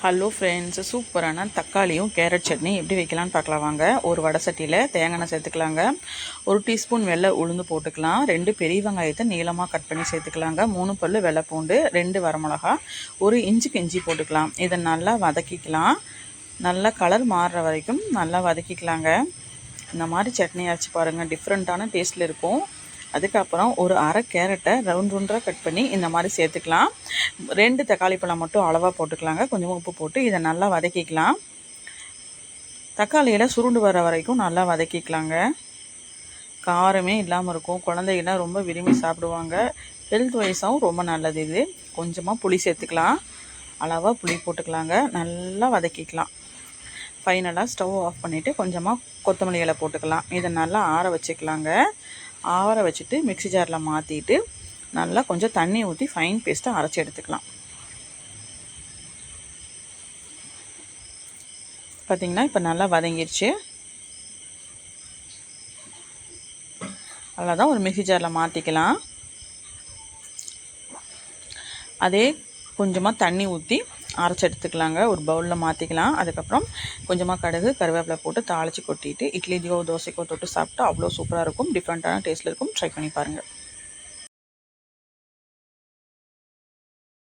Hello friends, சூப்பரான தக்காளியும் carrot chutney எப்படி வைக்கலான்னு பார்க்கலாம் வாங்க. ஒரு வடை சட்டியில் தேங்காய் எண்ணெய் சேர்த்துக்கலாங்க. 1 டீஸ்பூன் வெள்ளை உளுந்து போட்டுக்கலாம். 2 பெரிய வெங்காயத்தை நீளமாக கட் பண்ணி சேர்த்துக்கலாங்க. 3 பல் வெள்ளை பூண்டு, 2 வரமிளகா, 1 இன்ச்சுக்கு இஞ்சி போட்டுக்கலாம். இதை நல்லா வதக்கிக்கலாம். நல்லா கலர் மாறுற வரைக்கும் நல்லா வதக்கிக்கலாங்க. இந்த மாதிரி சட்னி அரைச்சி பாருங்கள், டிஃப்ரெண்ட்டான டேஸ்ட்டில் இருக்கும். அதுக்கப்புறம் ஒரு அரை கேரட்டை ரவுண்டாக கட் பண்ணி இந்த மாதிரி சேர்த்துக்கலாம். 2 தக்காளி பழம் மட்டும் அளவாக போட்டுக்கலாங்க. கொஞ்சம் உப்பு போட்டு இதை நல்லா வதக்கிக்கலாம். தக்காளியில் சுருண்டு வர வரைக்கும் நல்லா வதக்கிக்கலாங்க. காரமே இல்லாமல் இருக்கும். குழந்தைகள்லாம் ரொம்ப விரும்பி சாப்பிடுவாங்க. ஹெல்த் வைஸாகவும் ரொம்ப நல்லது. இது கொஞ்சமாக புளி சேர்த்துக்கலாம். அளவாக புளி போட்டுக்கலாங்க. நல்லா வதக்கிக்கலாம். ஃபைனலாக ஸ்டவ் ஆஃப் பண்ணிவிட்டு கொஞ்சமாக கொத்தமல்லி இலை போட்டுக்கலாம். இதை நல்லா ஆற வச்சுக்கலாங்க. ஆற வச்சுட்டு மிக்ஸி ஜாரில் மாற்றிட்டு நல்லா கொஞ்சம் தண்ணி ஊற்றி ஃபைன் பேஸ்ட்டாக அரைச்சி எடுத்துக்கலாம். பார்த்திங்கன்னா இப்போ நல்லா வதங்கிடுச்சு. அவ்வளோதான், ஒரு மிக்ஸி ஜாரில் மாற்றிக்கலாம். அதே கொஞ்சமாக தண்ணி ஊற்றி அரைச்சி எடுத்துக்கலாங்க. ஒரு பவுலில் மாற்றிக்கலாம். அதுக்கப்புறம் கொஞ்சமாக கடுகு கருவேப்பிலை போட்டு தாளித்து கொட்டிட்டு இட்லியோ தோசைக்கோ தொட்டு சாப்பிட்டா அவ்வளோ சூப்பராக இருக்கும். டிஃப்ரெண்ட்டான டேஸ்ட்டில் இருக்கும். ட்ரை பண்ணி பாருங்கள்.